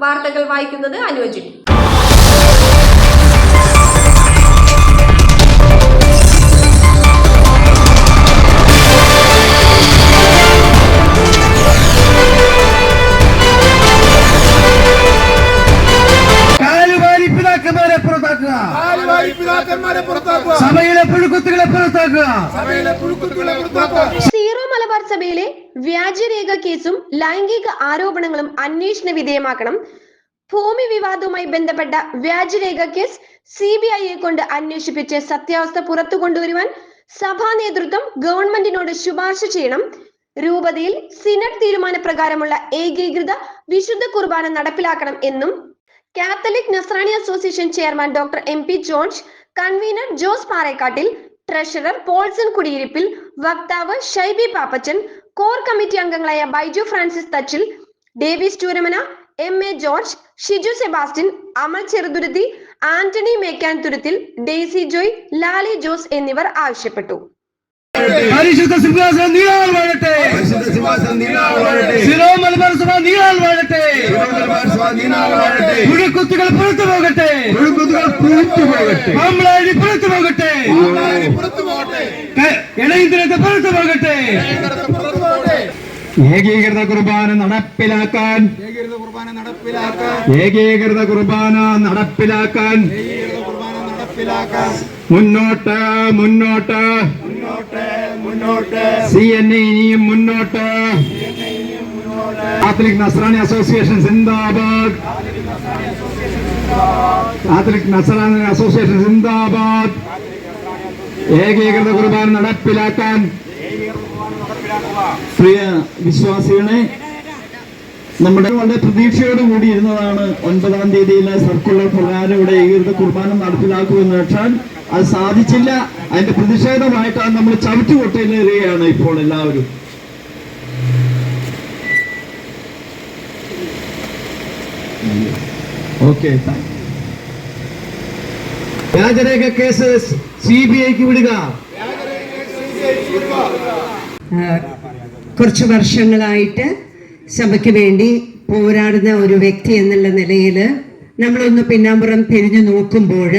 വാർത്തകൾ വായിക്കുന്നത് അനുജി. സീറോ മലബാർ സഭയിലെ വ്യാജരേഖ കേസും ലൈംഗിക ആരോപണങ്ങളും അന്വേഷണ വിധേയമാക്കണം. ഭൂമി വിവാദവുമായി ബന്ധപ്പെട്ട വ്യാജരേഖ കേസ് CBIയെ കൊണ്ട് അന്വേഷിപ്പിച്ച് സത്യാവസ്ഥ പുറത്തു കൊണ്ടുവരുവാൻ സഭാ നേതൃത്വം ഗവൺമെന്റിനോട് ശുപാർശ ചെയ്യണം. രൂപതയിൽ സിനഡ് തീരുമാനപ്രകാരമുള്ള ഏകീകൃത വിശുദ്ധ കുർബാന നടപ്പിലാക്കണം എന്നും Catholic Nasrani association chairman doctor MP George, convener Jose Parekattil, treasurer Paulson Kudiyiruppil, വക്താവ് ഷൈബി പാപ്പച്ചൻ, കോർ കമ്മിറ്റി അംഗങ്ങളായ ബൈജു ഫ്രാൻസിസ് തച്ചിൽ, ഡേവിസ് ചൂരമന, MA ജോർജ്, ഷിജു സെബാസ്റ്റ്യൻ, അമൽ ചെറുതുരുത്തി, ആന്റണി മേക്കാൻ തുരുത്തിൽ, ഡെയ്സി ജോയ്, ലാലി ജോസ് എന്നിവർ ആവശ്യപ്പെട്ടു. പരിശുദ്ധ സിംഹാസനം നീളാൽ വാഴട്ടെ. സീറോ മലബാർ സഭ നീളാൽ വാഴട്ടെ. പുഴുക്കുത്തുകൾ പുറത്തു പോകട്ടെ. പാമ്പളാഴി പുറത്തു പോകട്ടെ. ഇടയിന്ദ്രത്തെ പുറത്തു പോകട്ടെ. ഏകീകൃത കുർബാന നടപ്പിലാക്കാൻ മുന്നോട്ട് CNA ഇനിയും മുന്നോട്ട്. കാത്തലിക് നസ്രാണി അസോസിയേഷൻ സിന്ദാബാദ്. ഏകീകൃത കുർബാന നടപ്പിലാക്കാൻ. പ്രിയ വിശ്വാസികളെ, നമ്മുടെ വളരെ പ്രതീക്ഷയോടുകൂടി ഇരുന്നതാണ് 9-ാം തീയതിയിലെ സർക്കുലർ പ്രകാരം ഇവിടെ ഏകീകൃത കുർബാന നടപ്പിലാക്കുമെന്ന് വെച്ചാൽ അത് സാധിച്ചില്ല. അതിന്റെ പ്രതിഷേധമായിട്ടാണ് നമ്മൾ ചവിട്ടുകൊട്ടയിലേറുകയാണ് ഇപ്പോൾ എല്ലാവരും. ഓക്കെ, വ്യാജരേഖ കേസ് CBIക്ക് വിടുക. കുറച്ച് വർഷങ്ങളായിട്ട് സഭയ്ക്ക് വേണ്ടി പോരാടുന്ന ഒരു വ്യക്തി എന്നുള്ള നിലയിൽ നമ്മളൊന്ന് പിന്നാമ്പുറം തിരിഞ്ഞു നോക്കുമ്പോൾ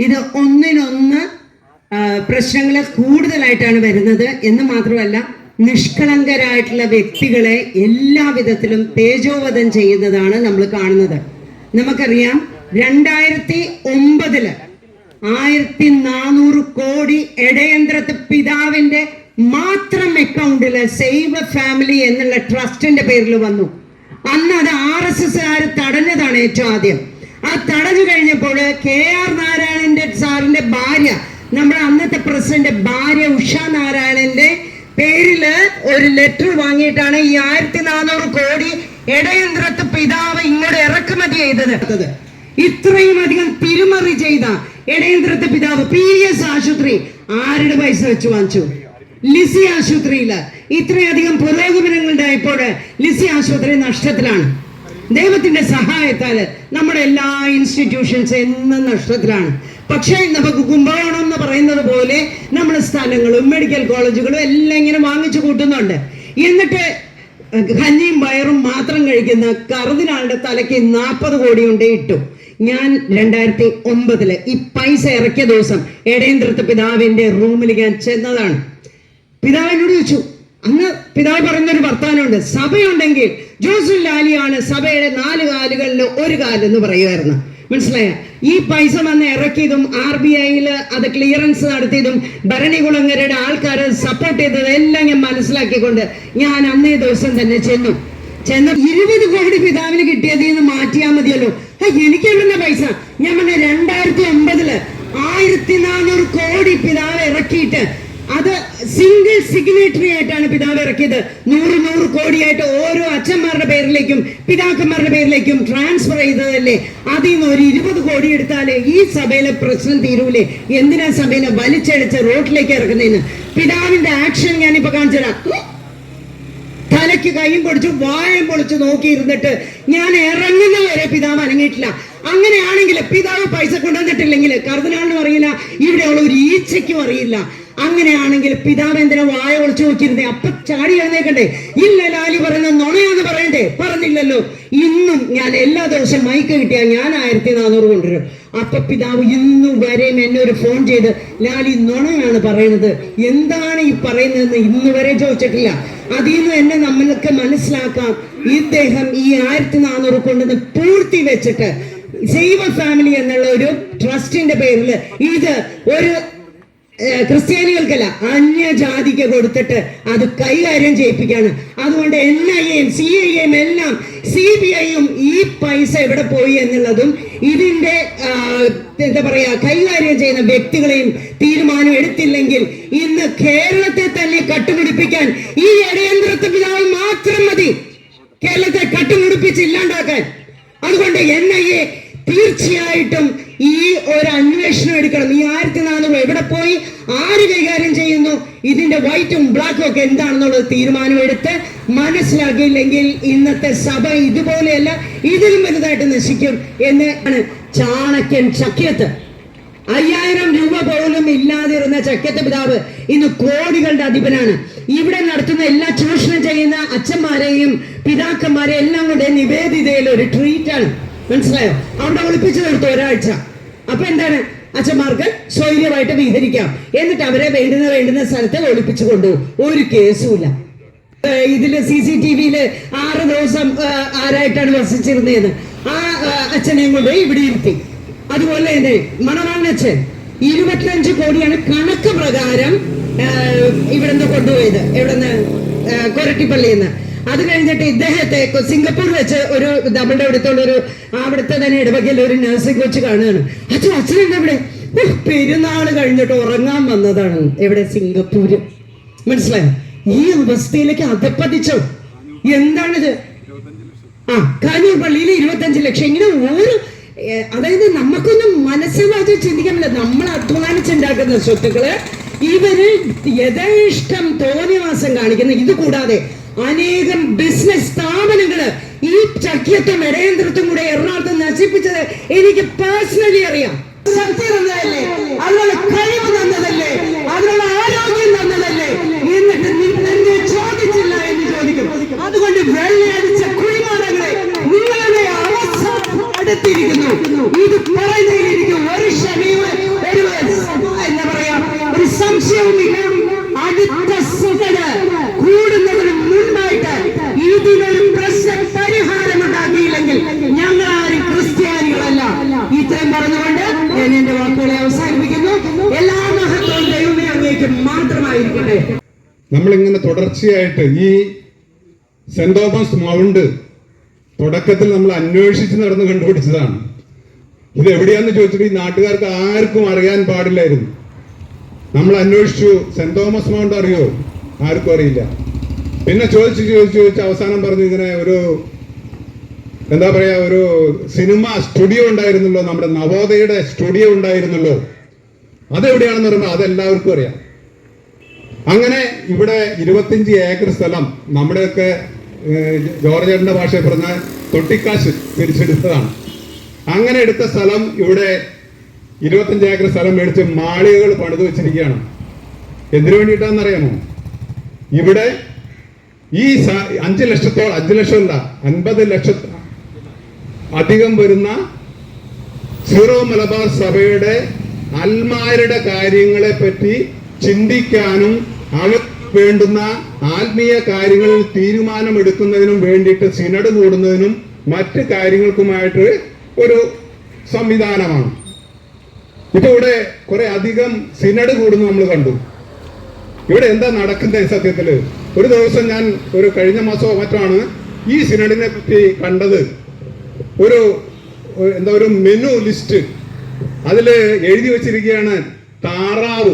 ഇത് ഒന്നിനൊന്ന് പ്രശ്നങ്ങൾ കൂടുതലായിട്ടാണ് വരുന്നത് എന്ന് മാത്രമല്ല, നിഷ്കളങ്കരായിട്ടുള്ള വ്യക്തികളെ എല്ലാവിധത്തിലും തേജോവധം ചെയ്യുന്നതാണ് നമ്മൾ കാണുന്നത്. നമുക്കറിയാം 2009 1400 കോടി എടയന്ത്രത്ത് പിതാവിന്റെ മാത്രം അക്കൗണ്ടില് സേവ് ഫാമിലി എന്നുള്ള ട്രസ്റ്റിന്റെ പേരിൽ വന്നു. അന്ന് അത് RSSകാർ തടഞ്ഞതാണ് ഏറ്റവും ആദ്യം. ആ തടഞ്ഞു കഴിഞ്ഞപ്പോൾ KR നാരായണന്റെ സാറിന്റെ ഭാര്യ, നമ്മുടെ അന്നത്തെ പ്രസിഡന്റ് ഭാര്യ ഉഷ നാരായണന്റെ പേരില് ഒരു ലെറ്റർ വാങ്ങിയിട്ടാണ് ഈ 1400 കോടി എടയന്ത്രത്ത് പിതാവ് ഇങ്ങോട്ട് ഇറക്കുമതി ചെയ്തത്. ഇത്രയും അധികം തിരിമറി ചെയ്ത എടയന്ത്രത്ത് പിതാവ് PES ആശുപത്രി ആരുടെ പൈസ വെച്ച് വാങ്ങിച്ചു? ലിസി ആശുപത്രിയില് ഇത്രയധികം പുരോഗമനങ്ങളുണ്ടായപ്പോൾ ലിസി ആശുപത്രി നഷ്ടത്തിലാണ്. ദൈവത്തിന്റെ സഹായത്താല് നമ്മുടെ എല്ലാ ഇൻസ്റ്റിറ്റ്യൂഷൻസ് എന്നും നഷ്ടത്തിലാണ്. പക്ഷേ നമുക്ക് കുംഭകോണം എന്ന് പറയുന്നത് പോലെ നമ്മുടെ സ്ഥലങ്ങളും മെഡിക്കൽ കോളേജുകളും എല്ലാം ഇങ്ങനെ വാങ്ങിച്ചു കൂട്ടുന്നുണ്ട്. എന്നിട്ട് കഞ്ഞിയും പയറും മാത്രം കഴിക്കുന്ന കറുതിനാളുടെ തലയ്ക്ക് 40 കോടി കൊണ്ട് ഇട്ടു. ഞാൻ 2009 ഈ പൈസ ഇറക്കിയ ദിവസം എടയന്ത്രത്ത് പിതാവിന്റെ റൂമിൽ ഞാൻ ചെന്നതാണ്. പിതാവിനോട് ചോദിച്ചു. അന്ന് പിതാവ് പറയുന്നൊരു വർത്താനമുണ്ട്, സഭയുണ്ടെങ്കിൽ ജോസഫ് ലാലിയാണ് സഭയുടെ 4 കാലുകളിൽ 1 കാലെന്ന് പറയുമായിരുന്നു. മനസ്സിലായ? ഈ പൈസ വന്ന് ഇറക്കിയതും RBIയിൽ അത് ക്ലിയറൻസ് നടത്തിയതും ഭരണികുളങ്ങരയുടെ ആൾക്കാരെ സപ്പോർട്ട് ചെയ്തത് എല്ലാം ഞാൻ മനസ്സിലാക്കിക്കൊണ്ട് ഞാൻ അന്നേ ദിവസം തന്നെ ചെന്നു 20 കോടി പിതാവിന് കിട്ടിയതിൽ നിന്ന് മാറ്റിയാൽ മതിയല്ലോ. എനിക്കുള്ള പൈസ ഞാൻ പറഞ്ഞ 2009 1400 കോടി പിതാവ് ഇറക്കിയിട്ട് അത് സിംഗിൾ സിഗ്നേറ്ററി ആയിട്ടാണ് പിതാവ് ഇറക്കിയത്. 100 കോടിയായിട്ട് ഓരോ അച്ഛന്മാരുടെ പേരിലേക്കും പിതാക്കന്മാരുടെ പേരിലേക്കും ട്രാൻസ്ഫർ ചെയ്തതല്ലേ. അതിൽ നിന്ന് ഒരു 20 കോടി എടുത്താലേ ഈ സഭയിലെ പ്രശ്നം തീരൂലേ? എന്തിനാ സഭയിലെ വലിച്ചടിച്ച് റോഡിലേക്ക് ഇറക്കുന്നതിന്? പിതാവിന്റെ ആക്ഷൻ ഞാനിപ്പോ കാണിച്ചുതരാം. തലയ്ക്ക് കൈയും പൊടിച്ചു വായം പൊളിച്ചു നോക്കിയിരുന്നിട്ട് ഞാൻ ഇറങ്ങുന്നവരെ പിതാവ് അനങ്ങിയിട്ടില്ല. അങ്ങനെയാണെങ്കിൽ പിതാവ് പൈസ കൊണ്ടുവന്നിട്ടില്ലെങ്കിൽ കർദിനാളിനും അറിയില്ല, ഇവിടെയുള്ള ഒരു ഈച്ചയ്ക്കും അറിയില്ല. അങ്ങനെയാണെങ്കിൽ പിതാവ് എന്തിനാ വായ ഒളിച്ചു നോക്കിയിരുന്നേ? അപ്പൊ ചാടി എഴുന്നേക്കണ്ടേ? ഇല്ല, ലാലി പറയുന്ന നുണയാന്ന് പറയണ്ടേ? പറഞ്ഞില്ലല്ലോ. ഇന്നും ഞാൻ എല്ലാ ദിവസവും മൈക്ക് കിട്ടിയാൽ ഞാൻ 1400 കൊണ്ടുവരും. അപ്പൊ പിതാവ് ഇന്നും വരെയും എന്നെ ഒരു ഫോൺ ചെയ്ത്, ലാലി നുണയാണ് പറയുന്നത്, എന്താണ് ഈ പറയുന്നതെന്ന് ഇന്ന് വരെ ചോദിച്ചിട്ടില്ല. അതിൽ നിന്ന് എന്നെ നമ്മൾക്ക് മനസ്സിലാക്കാം, ഇദ്ദേഹം ഈ 1400 കൊണ്ടുവന്ന് പൂർത്തി വെച്ചിട്ട് സേവ് എ ഫാമിലി എന്നുള്ള ഒരു ട്രസ്റ്റിന്റെ പേരിൽ ഇത് ഒരു ക്രിസ്ത്യാനികൾക്കല്ല, അന്യജാതിക്ക് കൊടുത്തിട്ട് അത് കൈകാര്യം ചെയ്യിപ്പിക്കാണ്. അതുകൊണ്ട് NIA യും CIA യും എല്ലാം CBI-യും ഈ പൈസ എവിടെ പോയി എന്നുള്ളതും ഇതിന്റെ എന്താ പറയാ കൈകാര്യം ചെയ്യുന്ന വ്യക്തികളെയും തീരുമാനം എടുത്തില്ലെങ്കിൽ ഇന്ന് കേരളത്തെ തന്നെ കട്ടുപിടിപ്പിക്കാൻ ഈ അടിയന്തരത്വ പിതാവ് മാത്രം മതി കേരളത്തെ കട്ടുപിടിപ്പിച്ച് ഇല്ലാണ്ടാക്കാൻ. അതുകൊണ്ട് NIA തീർച്ചയായിട്ടും ഈ ഒരു അന്വേഷണം എടുക്കണം. ഈ 1400 എവിടെ പോയി, ആര് കൈകാര്യം ചെയ്യുന്നു, ഇതിന്റെ വൈറ്റും ബ്ലാക്കും ഒക്കെ എന്താണെന്നുള്ളത് തീരുമാനമെടുത്ത് മനസ്സിലാക്കിയില്ലെങ്കിൽ ഇന്നത്തെ സഭ ഇതുപോലെയല്ല, ഇതിലും വലുതായിട്ട് നശിക്കും എന്ന് ചാണക്യൻ ചക്യത്ത് 5000 രൂപ പോലും ഇല്ലാതിരുന്ന ചക്യത്ത് പിതാവ് ഇന്ന് കോടികളുടെ അധിപനാണ്. ഇവിടെ നടത്തുന്ന എല്ലാ ചൂഷണം ചെയ്യുന്ന അച്ഛന്മാരെയും പിതാക്കന്മാരെയും എല്ലാം കൊണ്ട് നിവേദിതയിൽ ഒരു ട്രീറ്റാണ്. മനസ്സിലായോ? അവിടെ ഒളിപ്പിച്ചു നിർത്തും ഒരാഴ്ച. അപ്പൊ എന്താണ്, അച്ഛന്മാർക്ക് സ്വൈര്യമായിട്ട് വിഹരിക്കാം, എന്നിട്ട് അവരെ വേണ്ടുന്ന സ്ഥലത്ത് ഒളിപ്പിച്ചു കൊണ്ടുപോകും. ഒരു കേസുമില്ല. ഇതില് CCTV-യില് 6 ദിവസം ആരായിട്ടാണ് വസിച്ചിരുന്നതെന്ന് ആ അച്ഛനെയും കൊണ്ട് ഇവിടെ ഇരുത്തി. അതുപോലെ തന്നെ മണവാളനച്ഛൻ 25 കോടിയാണ് കണക്ക് പ്രകാരം ഇവിടുന്ന് കൊണ്ടുപോയത്, ഇവിടുന്ന് കൊരട്ടിപ്പള്ളിയിൽ നിന്ന്. അത് കഴിഞ്ഞിട്ട് ഇദ്ദേഹത്തെ സിംഗപ്പൂർ വെച്ച് ഒരു നമ്മളുടെ അവിടുത്തെ തന്നെ ഇടവകയിൽ ഒരു നഴ്സിംഗ് വെച്ച് കാണുകയാണ്. അച്ഛനെന്താ ഇവിടെ? പെരുന്നാള് കഴിഞ്ഞിട്ട് ഉറങ്ങാൻ വന്നതാണ്. എവിടെ? സിംഗപ്പൂര്. മനസ്സിലായോ? ഈ അവസ്ഥയിലേക്ക് അധപ്പതിച്ചോ? എന്താണിത്? കാനൂർ പള്ളിയിൽ 25 ലക്ഷം. ഇങ്ങനെ ഓരോ, അതായത് നമുക്കൊന്നും മനസ്സിലാക്കി ചിന്തിക്കാൻ പറ്റില്ല. നമ്മൾ അധ്വാനിച്ചുണ്ടാക്കുന്ന സ്വത്തുക്കള് ഇവര് യഥേഷ്ടം തോന്നിവാസം കാണിക്കുന്ന. ഇത് കൂടാതെ അനേകം ബിസിനസ് സ്ഥാപനങ്ങള് ഈ ചക്യത്വം ഇടയന്ത്രത്വം കൂടെ എറണാകുളത്ത് നശിപ്പിച്ചത് എനിക്ക് പേഴ്സണലി അറിയാം. ശക്തി തന്നതല്ലേ, അതിനുള്ള കഴിവ് തന്നതല്ലേ, അതിനുള്ള ആരോഗ്യം തന്നതല്ലേ, എന്നിട്ട് നിന്നെ ചോദിച്ചില്ല എന്ന് ചോദിക്കും. അതുകൊണ്ട് വെള്ളയടിച്ച കുഴിമാടങ്ങളെ നിങ്ങളുടെ അവസാനം അടുത്തിരിക്കുന്നു. ഇത് പറയുന്നതിൽ എനിക്ക് ഒരു ക്ഷമയും ഒരു എന്താ പറയാ ഒരു സംശയവുമില്ല. അടുത്ത കൂടുന്നതിന് മുൻപായിട്ട് ഇതിനൊരു പ്രശ്ന പരിഹാരം ഉണ്ടാക്കിയില്ലെങ്കിൽ ഞങ്ങൾ ആരും ക്രിസ്ത്യാനികളല്ല. ഇത്രയും പറഞ്ഞുകൊണ്ട് ഞാൻ എന്റെ വാക്കുകളെ അവസാനിപ്പിക്കുന്നു. എല്ലാ മഹത്വവും ദൈവമേ അങ്ങേക്ക് മാത്രമായിരിക്കട്ടെ. നമ്മളിങ്ങനെ തുടർച്ചയായിട്ട് ഈ സെന്റ് തോമസ് മൗണ്ട് തുടക്കത്തിൽ നമ്മൾ അന്വേഷിച്ച് നടന്ന് കണ്ടുപിടിച്ചതാണ്. ഇത് എവിടെയാന്ന് ചോദിച്ചിട്ട് ഈ നാട്ടുകാർക്ക് ആർക്കും അറിയാൻ പാടില്ലായിരുന്നു. നമ്മൾ അന്വേഷിച്ചു, സെന്റ് തോമസ് മൗണ്ട് അറിയോ? ആർക്കും അറിയില്ല. പിന്നെ ചോദിച്ച് അവസാനം പറഞ്ഞു, ഇങ്ങനെ ഒരു എന്താ പറയാ ഒരു സിനിമ സ്റ്റുഡിയോ ഉണ്ടായിരുന്നല്ലോ, നമ്മുടെ നവോദയയുടെ സ്റ്റുഡിയോ ഉണ്ടായിരുന്നല്ലോ, അതെവിടെയാണെന്ന് പറയുമ്പോൾ അതെല്ലാവർക്കും അറിയാം. അങ്ങനെ ഇവിടെ 25 ഏക്കർ സ്ഥലം നമ്മുടെയൊക്കെ ജോർജേട്ടന്റെ ഭാഷയിൽ പറഞ്ഞ തൊട്ടിക്കാശ് തിരിച്ചെടുത്തതാണ്. അങ്ങനെ എടുത്ത സ്ഥലം ഇവിടെ 25 ഏക്കർ സ്ഥലം മേടിച്ച് മാളികകൾ പണിത് വെച്ചിരിക്കുകയാണ്. എന്തിനു വേണ്ടിയിട്ടാണെന്നറിയാമോ? ഇവിടെ ഈ 5 ലക്ഷമല്ല 50 ലക്ഷം അധികം വരുന്ന സീറോ മലബാർ സഭയുടെ അൽമാരുടെ കാര്യങ്ങളെ പറ്റി ചിന്തിക്കാനും അവർ വേണ്ടുന്ന ആത്മീയ കാര്യങ്ങളിൽ തീരുമാനമെടുക്കുന്നതിനും വേണ്ടിയിട്ട് സിനഡ് കൂടുന്നതിനും മറ്റ് കാര്യങ്ങൾക്കുമായിട്ട് ഒരു സംവിധാനമാണ്. ഇപ്പൊ ഇവിടെ കുറെ അധികം സിനഡ് കൂടുന്നു നമ്മൾ കണ്ടു. ഇവിടെ എന്താ നടക്കുന്നത്? സത്യത്തില് ഒരു ദിവസം ഞാൻ ഒരു കഴിഞ്ഞ മാസമോ മറ്റാണ് ഈ സിനഡിനെ പറ്റി കണ്ടത്. ഒരു മെനു ലിസ്റ്റ് അതില് എഴുതി വെച്ചിരിക്കുകയാണ് താറാവ്.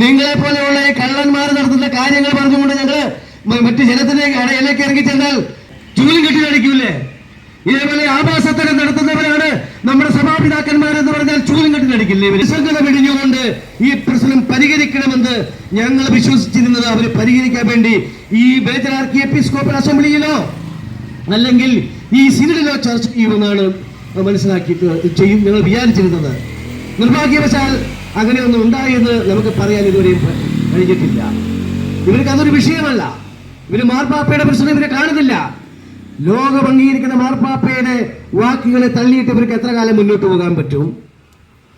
നിങ്ങളെ പോലെയുള്ള ഈ കള്ളന്മാർ നടത്തുന്ന കാര്യങ്ങൾ പറഞ്ഞുകൊണ്ട് ഞങ്ങള് മറ്റു ജനത്തിന്റെ ഇടയിലേക്ക് ഇറങ്ങി ചെന്നാൽ ചൂലും കെട്ടിലടിക്കൂലേ? ഇതേപോലെ ആഭാസത്തരം നടത്തുന്നവരാണ് നമ്മുടെ സഭാപിതാക്കന്മാരെന്ന് പറഞ്ഞാൽ ചൂലും കെട്ടിലടിക്കില്ലേ? നിസ്സംഗത വെടിഞ്ഞുകൊണ്ട് ഈ പ്രശ്നം പരിഹരിക്കണമെന്ന് ഞങ്ങൾ വിശ്വസിച്ചിരുന്നത് അവര് പരിഹരിക്കാൻ വേണ്ടി ഈ മേജർ ആർക്കി എപ്പിസ്കോപ്പൽ അസംബ്ലിയിലോ അല്ലെങ്കിൽ ഈ സിനഡിലോ ചർച്ച ചെയ്യുമെന്നാണ് മനസ്സിലാക്കിയിട്ട് ചെയ്യും ഞങ്ങൾ വിചാരിച്ചിരുന്നത്. നിർഭാഗ്യവശാൽ അങ്ങനെയൊന്നും ഉണ്ടായി എന്ന് നമുക്ക് പറയാൻ ഇതുവരെയും കഴിഞ്ഞിട്ടില്ല. ഇവർക്ക് അതൊരു വിഷയമല്ല. ഇവര് മാർപ്പാപ്പയുടെ പ്രശ്നം ഇവരെ കാണുന്നില്ല. ലോകം അംഗീകരിക്കുന്ന മാർപ്പാപ്പയുടെ വാക്കുകളെ തള്ളിയിട്ട് ഇവർക്ക് എത്ര കാലം മുന്നോട്ട് പോകാൻ പറ്റും?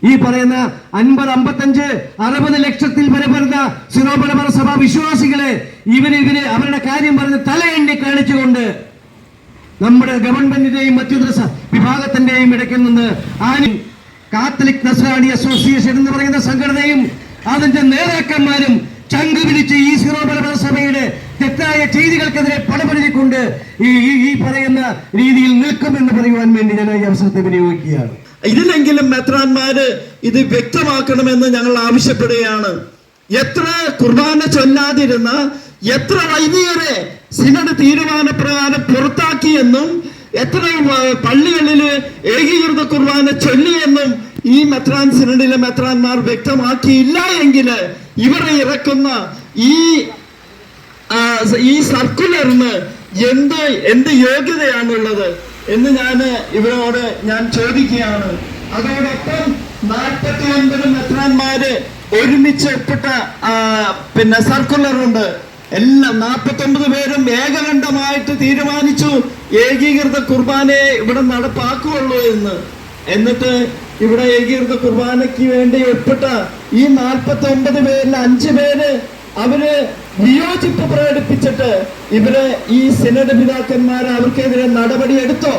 ഈ പറയുന്ന 50, 55, 60 ലക്ഷത്തിൽ വരെ വരുന്ന സിറോ മലബാർ സഭ വിശ്വാസികളെ ഇവര് അവരുടെ കാര്യം പറഞ്ഞ് തലയെണ്ണി കാണിച്ചുകൊണ്ട് നമ്മുടെ ഗവൺമെന്റിന്റെയും മറ്റു വിഭാഗത്തിന്റെയും ഇടയ്ക്ക് നിന്ന് കാത്തലിക് നസ്രാണി അസോസിയേഷൻ എന്ന് പറയുന്ന സംഘടനയും അതിന്റെ നേതാക്കന്മാരും ചങ്ക് പിടിച്ച് ഈ സിറോ മലബാർ സഭയുടെ തെറ്റായ ചെയ്തികൾക്കെതിരെ പടപൊരുതിക്കൊണ്ട് ഈ പറയുന്ന രീതിയിൽ നിൽക്കുമെന്ന് പറയുവാൻ വേണ്ടി ഞാൻ ഈ അവസരത്തെ വിനിയോഗിക്കുകയാണ്. ഇതിലെങ്കിലും മെത്രാന്മാര് ഇത് വ്യക്തമാക്കണമെന്ന് ഞങ്ങൾ ആവശ്യപ്പെടുകയാണ്. എത്ര കുർബാന ചൊല്ലാതിരുന്ന എത്ര വൈദികരെ സിനഡ് തീരുമാനപ്രകാരം പുറത്താക്കിയെന്നും എത്ര പള്ളികളിൽ ഏകീകൃത കുർബാന ചൊല്ലിയെന്നും ഈ മെത്രാൻ സിനഡിലെ മെത്രാന്മാർ വ്യക്തമാക്കിയില്ല എങ്കിൽ ഇവരെ ഇറക്കുന്ന ഈ സർക്കുലറിന് എന്ത് യോഗ്യതയാണുള്ളത് എന്ന് ഇവരോട് ഞാൻ ചോദിക്കുകയാണ്. അതോടൊപ്പം 49 മെത്രാന്മാര് ഒരുമിച്ച് ഒപ്പിട്ട സർക്കുലറുണ്ട്. എല്ലാം 49 പേരും ഏകകണ്ഠമായിട്ട് തീരുമാനിച്ചു ഏകീകൃത കുർബാനയെ ഇവിടെ നടപ്പാക്കുകയുള്ളൂ എന്ന്. എന്നിട്ട് ഇവിടെ ഏകീകൃത കുർബാനയ്ക്ക് വേണ്ടി ഒപ്പിട്ട ഈ 49 പേരിൽ 5 പേര് അവര് വിയോജിപ്പ് പ്രകടിപ്പിച്ചിട്ട് ഇവര് ഈ സിനഡ് പിതാക്കന്മാർ അവർക്കെതിരെ നടപടി എടുത്തോ?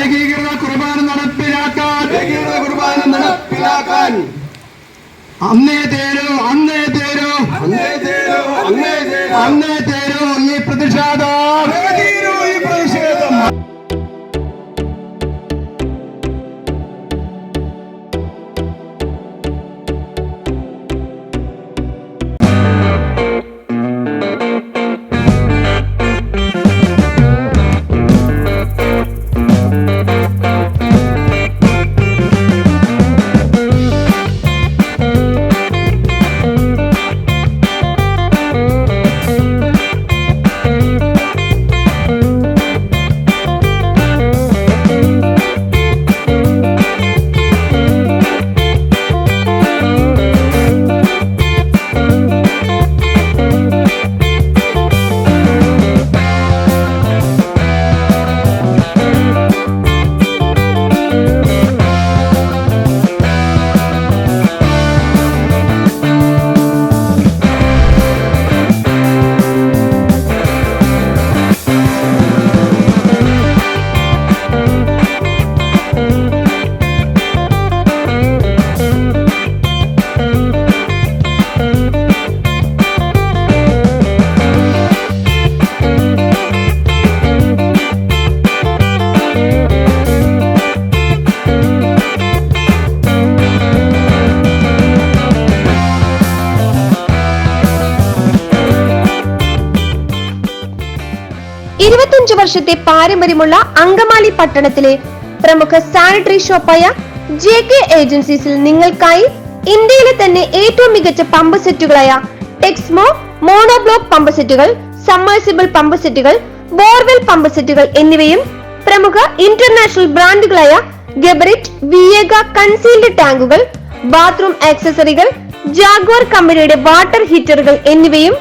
ഏകീകൃത കുർബാന നടപ്പിലാക്കാൻ അന്നേ തേരൂ ഈ പ്രതിഷേധം. 25 വർഷത്തെ പാരമ്പര്യമുള്ള അങ്കമാലി പട്ടണത്തിലെ പ്രമുഖ സാനിറ്ററി ഷോപ്പായ JK ഏജൻസീസിൽ നിങ്ങൾക്കായി ഇന്ത്യയിലെ തന്നെ ഏറ്റവും മികച്ച പമ്പ് സെറ്റുകളായ ടെക്സ്മോ മോണോബ്ലോക്ക് പമ്പ് സെറ്റുകൾ, സമ്മേഴ്സിബിൾ പമ്പ് സെറ്റുകൾ, ബോർവെൽ പമ്പ് സെറ്റുകൾ എന്നിവയും പ്രമുഖ ഇന്റർനാഷണൽ ബ്രാൻഡുകളായ ഗബറിറ്റ്, വിയേഗ കൺസീൽഡ് ടാങ്കുകൾ, ബാത്റൂം ആക്സസറികൾ, ജാഗ്വാർ കമ്പനിയുടെ വാട്ടർ ഹീറ്ററുകൾ എന്നിവയും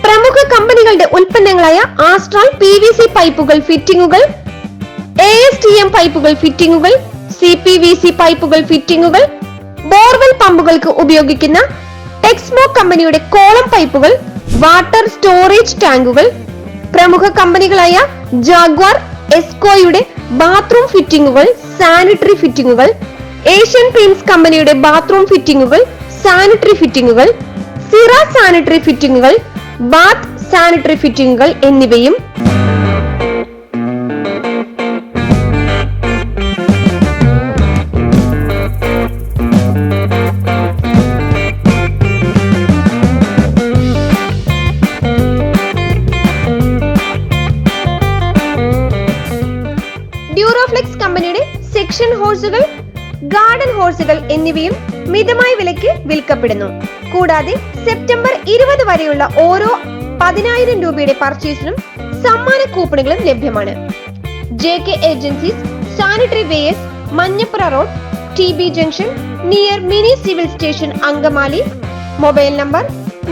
പ്രമുഖ കമ്പനികളുടെ ഉൽപ്പന്നങ്ങളായ ആസ്ട്രാൾ PVC പൈപ്പുകൾ ഫിറ്റിംഗുകൾ, ASTM പൈപ്പുകൾ ഫിറ്റിംഗുകൾ, CPVC പൈപ്പുകൾ ഫിറ്റിംഗുകൾ, ബോർവെൽ പമ്പുകൾക്ക് ഉപയോഗിക്കുന്ന ടെക്സ്മോ കമ്പനിയുടെ കോളം പൈപ്പുകൾ, വാട്ടർ സ്റ്റോറേജ് ടാങ്കുകൾ, പ്രമുഖ കമ്പനികളായ ജാഗ്വാർ, എസ്കോയുടെ ബാത്റൂം ഫിറ്റിംഗുകൾ, സാനിറ്ററി ഫിറ്റിംഗുകൾ, ഏഷ്യൻ പെയിന്റ്സ് കമ്പനിയുടെ ബാത്റൂം ഫിറ്റിംഗുകൾ, സാനിറ്ററി ഫിറ്റിംഗുകൾ, സിറ സാനിറ്ററി ഫിറ്റിംഗുകൾ, ബാത്ത് സാനിറ്ററി ഫിറ്റിംഗുകൾ എന്നിവയും ഡ്യൂറോഫ്ലെക്സ് കമ്പനിയുടെ സെക്ഷൻ ഹോഴ്സുകൾ, ഗാർഡൻ ഹോഴ്സുകൾ എന്നിവയും മിതമായ വിലയ്ക്ക് വിൽക്കപ്പെടുന്നു. കൂടാതെ സെപ്റ്റംബർ 20 വരെയുള്ള ഓരോ 10,000 രൂപയുടെ പർച്ചേസിനും സമ്മാന കൂപ്പണുകളും ലഭ്യമാണ്. JK agencies, sanitary wares, Manjappura road, TB junction, near mini civil station, Angamaly. Mobile number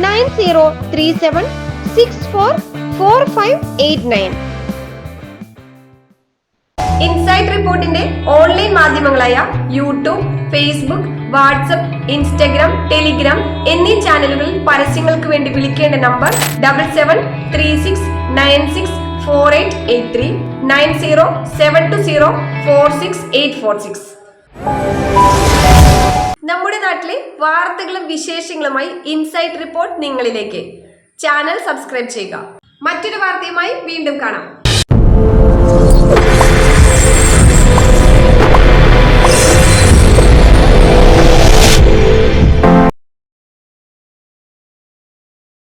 9037644589. Insight റിപ്പോർട്ടിന്റെ ഓൺലൈൻ മാധ്യമങ്ങളായ YouTube, Facebook, WhatsApp, Instagram, Telegram എന്നീ ചാനലുകളിൽ പരസ്യങ്ങൾക്ക് വേണ്ടി വിളിക്കേണ്ട നമ്പർ 7736964883 9072046846. നമ്മുടെ നാട്ടിലെ വാർത്തകളും വിശേഷങ്ങളുമായി ഇൻസൈറ്റ് റിപ്പോർട്ട് നിങ്ങളിലേക്ക്. ചാനൽ സബ്സ്ക്രൈബ് ചെയ്യുക. മറ്റൊരു വാർത്തയുമായി വീണ്ടും കാണാം.